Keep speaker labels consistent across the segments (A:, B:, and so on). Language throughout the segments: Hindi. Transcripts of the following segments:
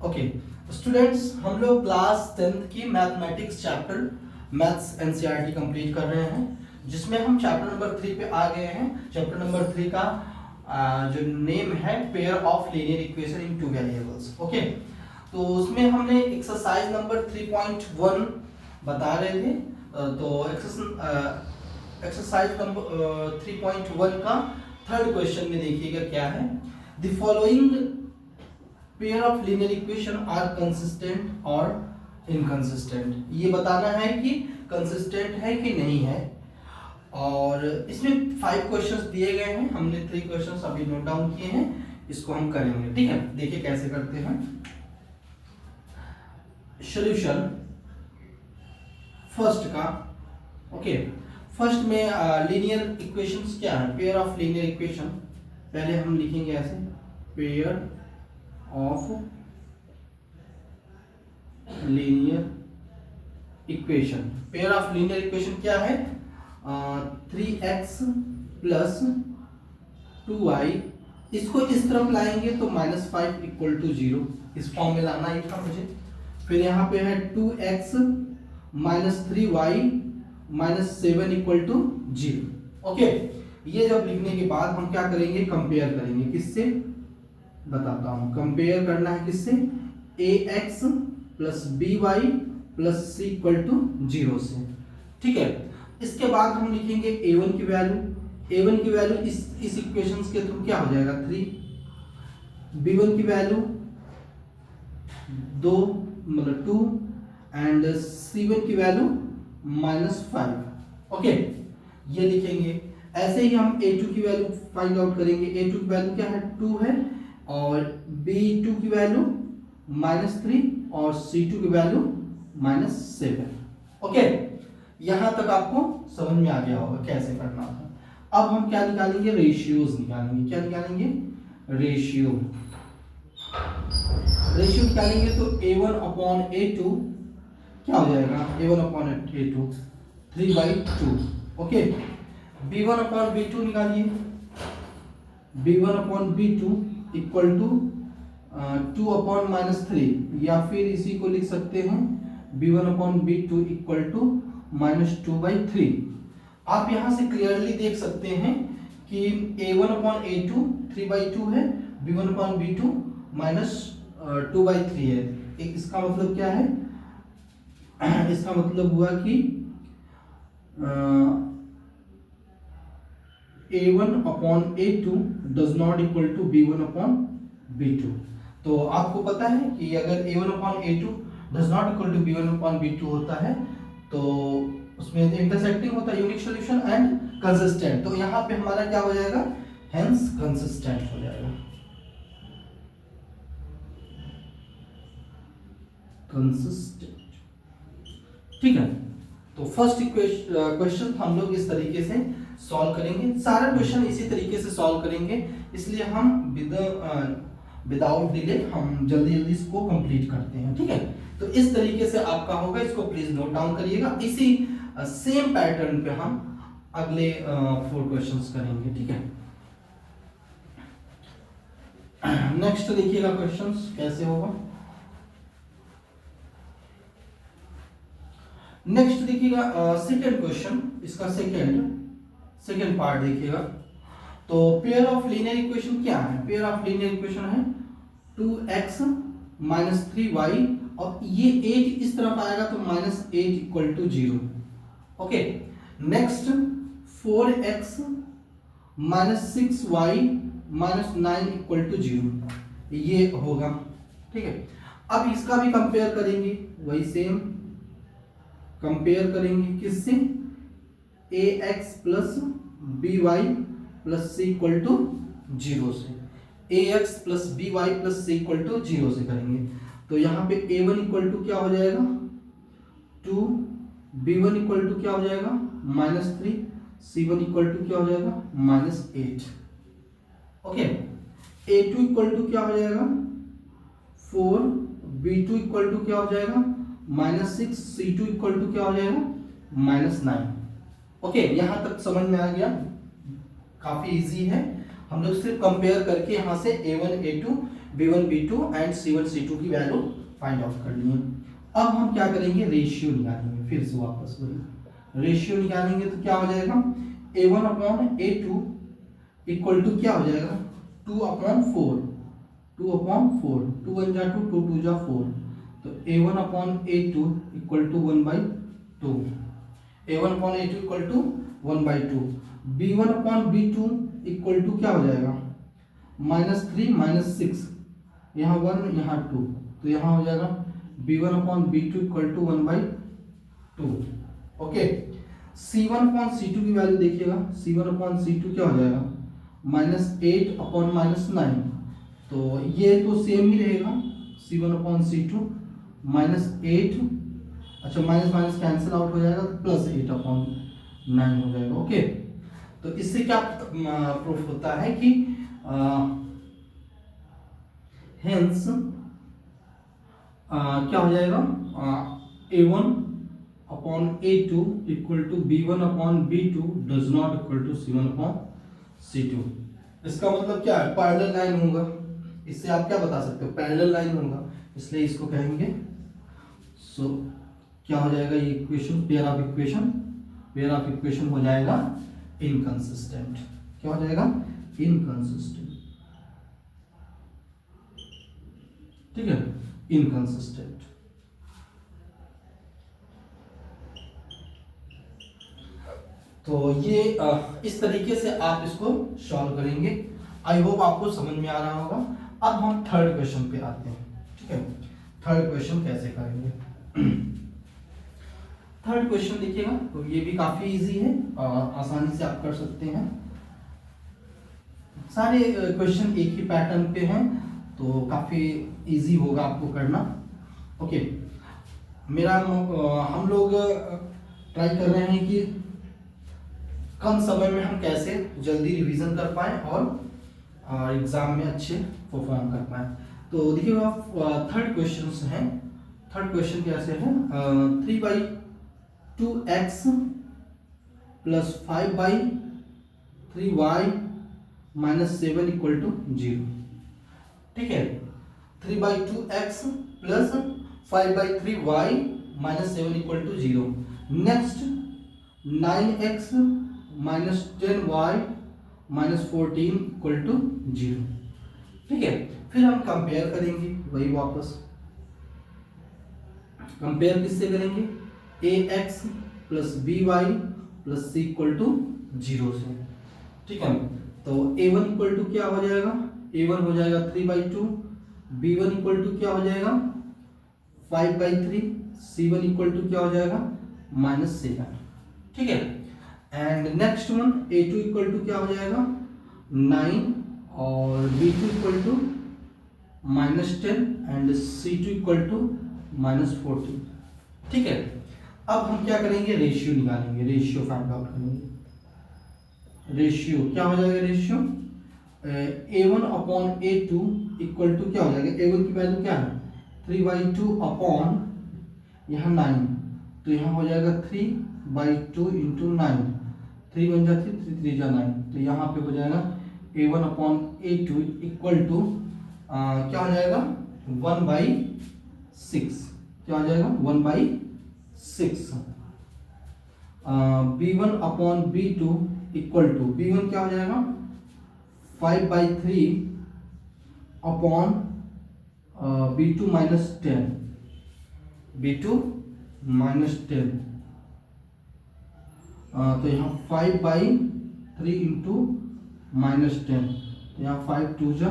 A: ओके स्टूडेंट्स, हम लोग क्लास 10th की mathematics chapter maths NCERT complete कर रहे हैं, जिसमें हम चैप्टर नंबर 3 पे आ गए हैं। चैप्टर नंबर 3 का जो नेम है pair of linear equation in two variables. Okay, तो उसमें हमने एक्सरसाइज नंबर 3.1 बता रहे थे। तो एक्सरसाइज नंबर 3.1 का थर्ड क्वेश्चन में देखिएगा क्या है। The following pair of linear equation are consistent और इनकंसिस्टेंट। ये बताना है कि कंसिस्टेंट है कि नहीं है। और इसमें 5 क्वेश्चंस दिए गए हैं, हमने 3 क्वेश्चंस अभी नोट डाउन किए हैं, इसको हम करेंगे। ठीक है, देखिए कैसे करते हैं। सॉल्यूशन फर्स्ट का। ओके, फर्स्ट में लीनियर इक्वेशंस क्या है, पेयर ऑफ लीनियर इक्वेशन। पहले हम लिखेंगे ऐसे, pair of linear equation. Pair of linear equation क्या है, 3x प्लस 2y, इसको इस तरफ लाएंगे तो -5 इक्वल टू 0, इस फॉर्म में लाना ही था मुझे। फिर यहाँ पे है 2x minus 3y minus 7 equal to 0। Okay, ये जब लिखने के बाद हम क्या करेंगे, कंपेयर करेंगे। किससे बताता हूं, कंपेयर करना है किससे, ax plus by plus c equal to 0 से। ठीक है, इसके बाद हम लिखेंगे a1 की वैल्यू इस इक्वेशंस के थ्रू क्या हो जाएगा 3, b1 की वैल्यू 2 मतलब 2 एंड c1 की वैल्यू -5। ओके, ये लिखेंगे। ऐसे ही हम a2 की वैल्यू फाइंड आउट करेंगे। a2 की वैल्यू क्या है, 2 है, और b2 की वैल्यू -3 और c2 की वैल्यू -7। ओके, यहां तक आपको समझ में आ गया होगा कैसे करना था। अब हम क्या निकालेंगे, रेशियोज निकालेंगे। क्या निकालेंगे, रेशियो निकालेंगे। तो a1 अपॉन a2 क्या हो जाएगा, a1 upon a2 3/2। Okay, b1 upon b2 निकालिए। b1 upon b2 equal to 2 upon -3, या फिर इसी को लिख सकते हैं b1 upon b2 equal to -2/3। आप यहां से क्लियरली देख सकते हैं कि a1 अपॉन a2 3/2 है, b1 अपॉन b2 -2/3 है। इसका मतलब क्या है, इसका मतलब हुआ कि a1 upon a2 does not equal to b1 upon b2। तो आपको पता है कि अगर a1 upon a2 does not equal to b1 upon b2 होता है तो उसमें इंटरसेक्टिंग होता है, यूनिक सॉल्यूशन एंड कंसिस्टेंट। तो यहाँ पे हमारा क्या हो जाएगा, हेंस कंसिस्टेंट हो जाएगा। कंसिस्टेंट, ठीक है। तो फर्स्ट क्वेश्चन हम लोग इस तरीके से सॉल्व करेंगे। सारा क्वेश्चन इसी तरीके से सॉल्व करेंगे, इसलिए हम विदाउट डिले हम जल्दी इसको कंप्लीट करते हैं। ठीक है, तो इस तरीके से आपका होगा, इसको प्लीज नोट डाउन करिएगा। इसी सेम पैटर्न पे हम अगले 4 क्वेश्चंस करेंगे। ठीक है, नेक्स्ट देखिएगा क्वेश्चंस कैसे होगा। नेक्स्ट देखिएगा सेकंड क्वेश्चन, इसका सेकंड पार्ट देखिएगा। तो पेयर ऑफ लीनियर इक्वेशन क्या है, पेयर ऑफ लीनियर इक्वेशन है 2x माइनस 3y, और ये 8 इस तरफ आएगा तो -8 equal to 0। Okay, next 4x minus 6y minus 9 equal to 0, ये होगा। ठीक है, अब इसका भी कंपेयर करेंगे, वही सेम कंपेयर करेंगे किससे, ax plus by plus c equal to 0 से। ax plus by plus c equal to 0 से करेंगे। तो यहाँ पे a1 इक्वल टू क्या हो जाएगा 2, b1 इक्वल टू क्या हो जाएगा -3, c1 इक्वल टू क्या हो जाएगा -8। ओके, a2 इक्वल टू क्या हो जाएगा 4, b2 इक्वल टू क्या हो जाएगा -6, c2 इक्वल टू क्या हो जाएगा -9। ओके, यहां तक समझ में आ गया, काफी इजी है। हम लोग सिर्फ कंपेयर करके यहां से a1 a2 B1 B2 and C1 C2 की वैल्यू फाइंड आउट कर लिए। अब हम क्या करेंगे, रेशियो निकालेंगे। फिर से वापस वही रेशियो निकालेंगे तो क्या हो जाएगा, A1 upon A2 equal to क्या हो जाएगा, 2 अपॉन 4, 2 अपॉन 4, 2 1 जा 2, 2 2 जा 4, तो A1 upon A2 equal to 1/2, A1 upon A2 equal to 1/2, B1 upon B2 equal to क्या हो जाएगा, -3 -6, यहाँ 1 यहाँ 2, तो यहाँ हो जाएगा B1 upon B2 equal to 1/2। Okay, C1 upon C2 की वैल्यू देखिएगा, C1 अपॉन C2 क्या हो जाएगा, -8 अपॉन -9, तो ये तो सेम ही रहेगा, C1 अपॉन C2 -8, अच्छा माइनस माइनस कैंसिल आउट हो जाएगा तो +8 अपॉन 9 हो जाएगा। ओके, तो इससे क्या प्रूफ होता है कि हेंस क्या हो जाएगा, A1 upon A2 equal to B1 upon B2 does not equal to C1 upon C2। इसका मतलब क्या है, पैरेलल लाइन होगा। इससे आप क्या बता सकते हो, पैरेलल लाइन होगा, इसलिए इसको कहेंगे। सो क्या हो जाएगा, ये इक्वेशन पेयर ऑफ इक्वेशन हो जाएगा इनकंसिस्टेंट। क्या हो जाएगा, इनकंसिस्टेंट। ठीक है, इनकंसिस्टेंट। तो ये इस तरीके से आप इसको सॉल्व करेंगे। आई होप आपको समझ में आ रहा होगा। अब हम थर्ड क्वेश्चन पे आते हैं। ठीक है, थर्ड क्वेश्चन कैसे करेंगे। थर्ड क्वेश्चन देखिएगा, तो ये भी काफी इजी है, आसानी से आप कर सकते हैं। सारे क्वेश्चन एक ही पैटर्न पे हैं, तो काफी इजी होगा आपको करना। ओके, हम लोग ट्राई कर रहे हैं कि कम समय में हम कैसे जल्दी रिवीजन कर पाएं और एग्जाम में अच्छे परफॉर्म कर पाएं। तो देखिए थर्ड क्वेश्चन है। थर्ड क्वेश्चन कैसे है, 3/2x plus 5/3y minus 7 equal to 0। ठीक है, 3/2x plus 5/3y minus 7 equal to 0। Next 9x minus 10y minus 14 equal to 0। ठीक है, फिर हम कंपेयर करेंगे, वही वापस कंपेयर किससे करेंगे, ax plus by plus c equal to 0 से। ठीक है, तो a1 इक्वल टू क्या हो जाएगा, a1 हो जाएगा 3/2, b1 इक्वल टू क्या हो जाएगा 5/3, c1 इक्वल टू क्या हो जाएगा -7। ठीक है, and next one a2 equal to क्या हो जाएगा 9 और b2 equal to -10 and c2 equal to -14। ठीक है, अब हम क्या करेंगे, रेशियो निकालेंगे, रेशियो फाइंड आउट करेंगे। रेशियो क्या हो जाएगा, ratio a1 upon a2 equal to क्या हो जाएगा, a1 की वैल्यू क्या है 3/2 अपॉन यहाँ 9, तो यहाँ हो जाएगा 3/2 इंटू 9, 3 1 जा 3, 3 3 जा 9, तो यहाँ पे हो जाएगा a1 upon a2 equal to क्या हो जाएगा 1/6। क्या हो जाएगा 1/6। b1 upon b2 equal to b1 क्या हो जाएगा 5/3 upon b2 minus 10, b2 minus 10, तो यहाँ 5/3 इंटू -10, तो यहाँ 5 2 जा,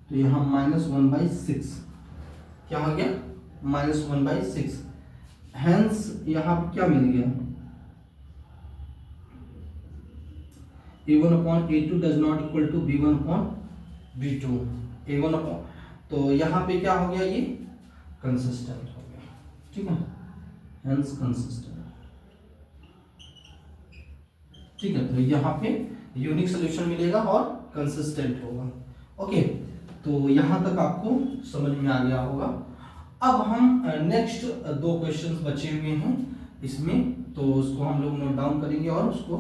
A: तो यहाँ -1/6। क्या हो गया -1/6। हेंस यहाँ क्या मिल गया, a1 upon a2 does not equal to b1 upon b2, a1 upon, तो यहाँ पे क्या हो गया, ये कंसिस्टेंट हो गया। ठीक है, हेंस कंसिस्टेंट। ठीक है, तो यहाँ पे यूनिक सोल्यूशन मिलेगा और कंसिस्टेंट होगा। ओके, तो यहाँ तक आपको समझ में आ गया होगा। अब हम नेक्स्ट 2 क्वेश्चंस बचे हुए हैं इसमें, तो उसको हम लोग नोट डाउन करेंगे और उसको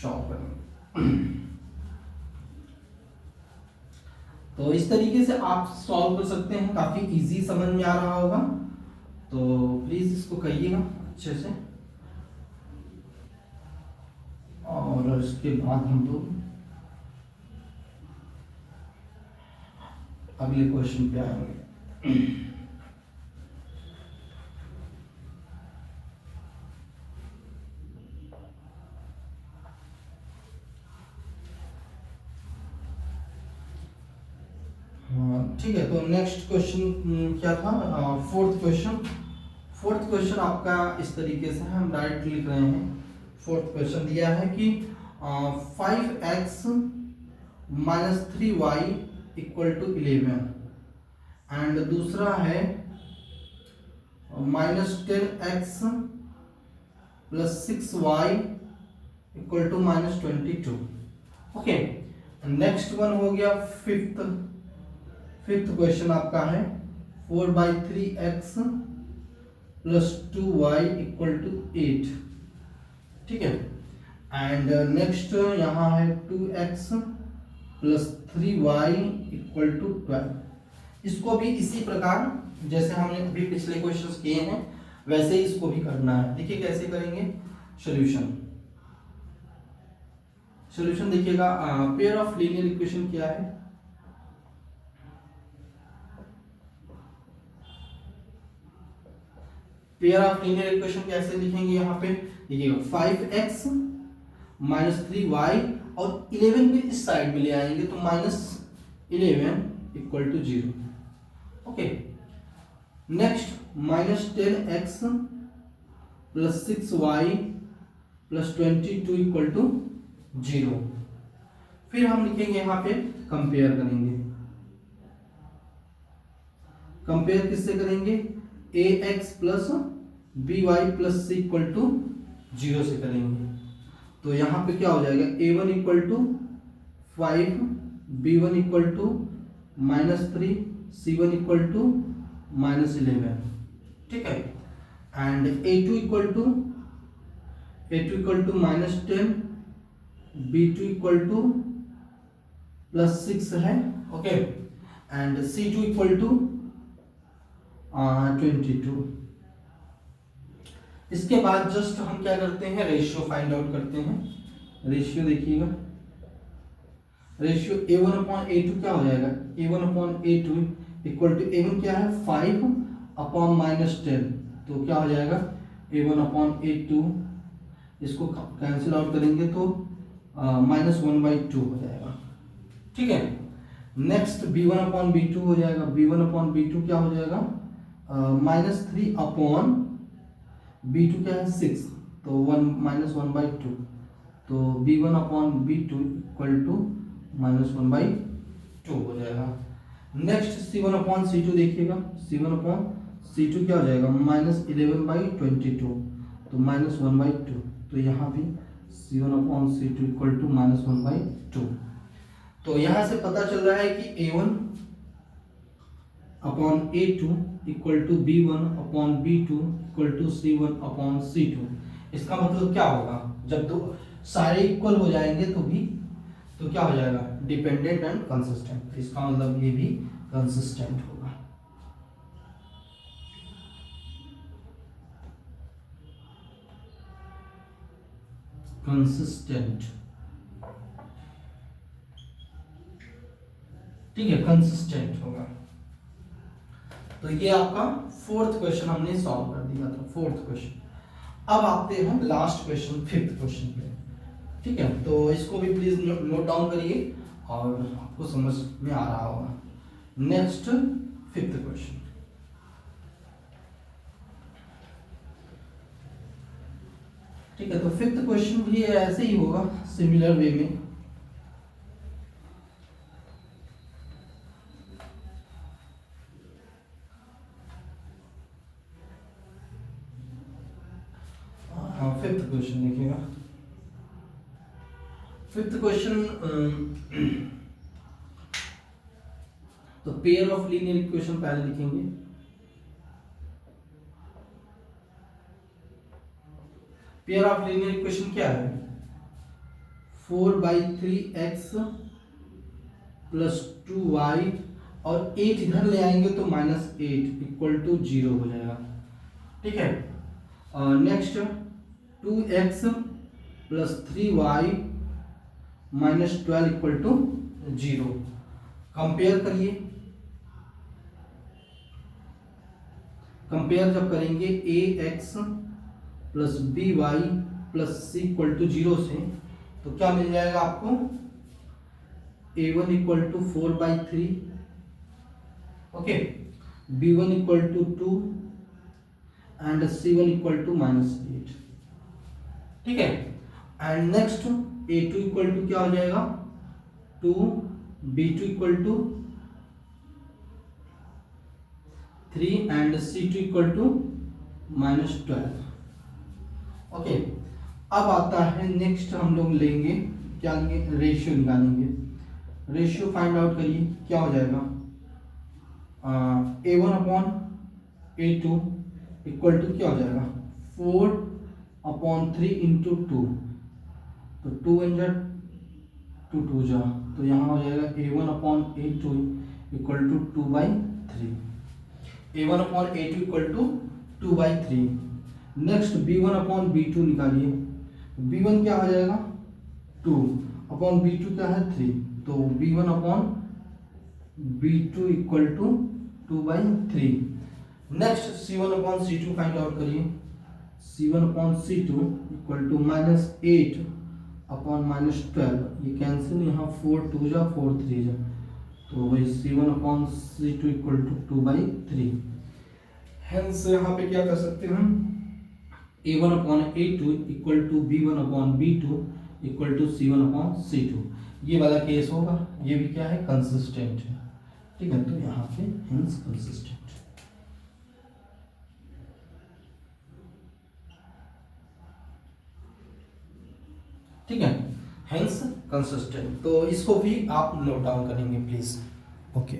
A: सॉल्व करेंगे। तो इस तरीके से आप सॉल्व कर सकते हैं, काफी इजी समझ में आ रहा होगा। तो प्लीज इसको करिएगा अच्छे से। और इसके बाद हम लोग अगले क्वेश्चन पे आएंगे। ठीक है, तो नेक्स्ट क्वेश्चन क्या था? Fourth question. फोर्थ क्वेश्चन आपका इस तरीके से हम राइट लिख रहे हैं। फोर्थ क्वेश्चन दिया है कि 5x minus 3y equal to 11, and दूसरा है minus 10x plus 6y equal to minus 22। Okay, next one हो गया फिफ्थ क्वेश्चन आपका है 4/3x plus 2y equal to 8। ठीक है, एंड नेक्स्ट यहाँ है 2x plus 3y equal to 12। इसको भी इसी प्रकार जैसे हमने अभी पिछले क्वेश्चंस किए हैं वैसे ही इसको भी करना है। देखिए कैसे करेंगे सॉल्यूशन देखिएगा। पेयर ऑफ लीनियर इक्वेशन क्या है? पेयर ऑफ लीनियर इक्वेशन कैसे लिखेंगे? यहाँ पे देखिएगा 5x माइनस 3y और 11 भी इस साइड में ले आएंगे तो -11 equal to 0। Okay, next -10x plus 6y plus 22 equal to 0। फिर हम लिखेंगे यहाँ पे कंपेयर करेंगे। कंपेयर किससे करेंगे? ax plus by plus c equal to 0 से करेंगे। तो यहाँ पे क्या हो जाएगा? a1 equal to 5, b1 equal to -3, c1 equal to -11। ठीक है, and a2 equal to -10, b2 equal to +6 है। Okay, and c2 equal to 22। इसके बाद जस्ट हम क्या करते हैं? रेशियो फाइंड आउट करते हैं। रेशियो देखिएगा, रेशियो a1/a2 क्या हो जाएगा? a1/a2 इक्वल टू a1 क्या है? 5/-10, तो क्या हो जाएगा? a1/a2 इसको कैंसिल आउट करेंगे तो -1/2 हो जाएगा। ठीक है, नेक्स्ट b1/b2 हो जाएगा। b1/b2 क्या हो जाएगा? -3/b2 क्या है? 6, तो -1/2, तो b1/b2 इक्वल टू -1/2 हो जाएगा। नेक्स्ट c1/c2 देखिएगा। c1/c2 क्या हो जाएगा? -11/22, तो -1/2, तो यहाँ भी c1/c2 इक्वल टू -1/2। तो यहाँ से पता चल रहा है कि a1/a2 equal to b1/b2 equal to c1/c2। इसका मतलब क्या होगा? जब दो सारे इक्वल हो जाएंगे तो क्या हो जाएगा? Dependent and consistent. इसका मतलब ये भी कंसिस्टेंट होगा। कंसिस्टेंट, ठीक है, कंसिस्टेंट होगा। तो ये आपका फोर्थ क्वेश्चन हमने सॉल्व कर दिया था। Fourth question. अब आते हैं लास्ट क्वेश्चन, फिफ्थ क्वेश्चन पे। ठीक है, तो इसको भी प्लीज नोट डाउन करिए और आपको समझ में आ रहा होगा। Next fifth question. ठीक है, तो फिफ्थ क्वेश्चन भी ऐसे ही होगा, सिमिलर वे में। फिफ्थ क्वेश्चन देखिएगा। फिफ्थ क्वेश्चन, तो पेयर ऑफ लीनियर इक्वेशन पहले लिखेंगे। पेयर ऑफ लीनियर इक्वेशन क्या है? 4/3x प्लस 2y और 8 इधर ले आएंगे तो -8 इक्वल टू 0 हो जाएगा। ठीक है, next 2x plus 3y minus 12 equal to 0। Compare करिए, कंपेयर जब करेंगे ax plus by plus c equal to 0 से, तो क्या मिल जाएगा आपको, a1 equal to 4/3, okay, b1 equal to 2 and c1 equal to -8। ठीक है, and next a2 equal to क्या हो जाएगा 2, b2 equal to 3 and c2 equal to -12। Okay, अब आता है नेक्स्ट, हम लोग लेंगे क्या, लेंगे रेशियो निकालेंगे। रेशियो फाइंड आउट करिए, क्या हो जाएगा a1 upon a2 equal to क्या हो जाएगा 4/3 इंटू 2, तो 2 इन जा 2 जा, तो यहाँ हो जाएगा a1 upon a2 equal to 2/3, a1 upon a2 equal to 2/3। Next b1 upon b2 निकालिए, b1 क्या हो जाएगा 2 अपॉन b2 क्या है 3, तो b1 upon b2 equal to 2/3। Next c1 upon c2 find out करिए, c1 upon c2 equal to -8 upon -12, ये कैंसिल, यहाँ 4 2 जा 4 3 जा, तो वही c1 upon c2 equal to 2/3। Hence यहाँ पे क्या कर सकते हैं हम, a1 upon a2 equal to b1 upon b2 equal to c1 upon c2। ये वाला केस होगा, ये भी क्या है कंसिस्टेंट है। ठीक है, तो यहाँ पे हेंस कंसिस्टेंट। ठीक है, हेंस कंसिस्टेंट, तो इसको भी आप नोट डाउन करेंगे प्लीज। ओके।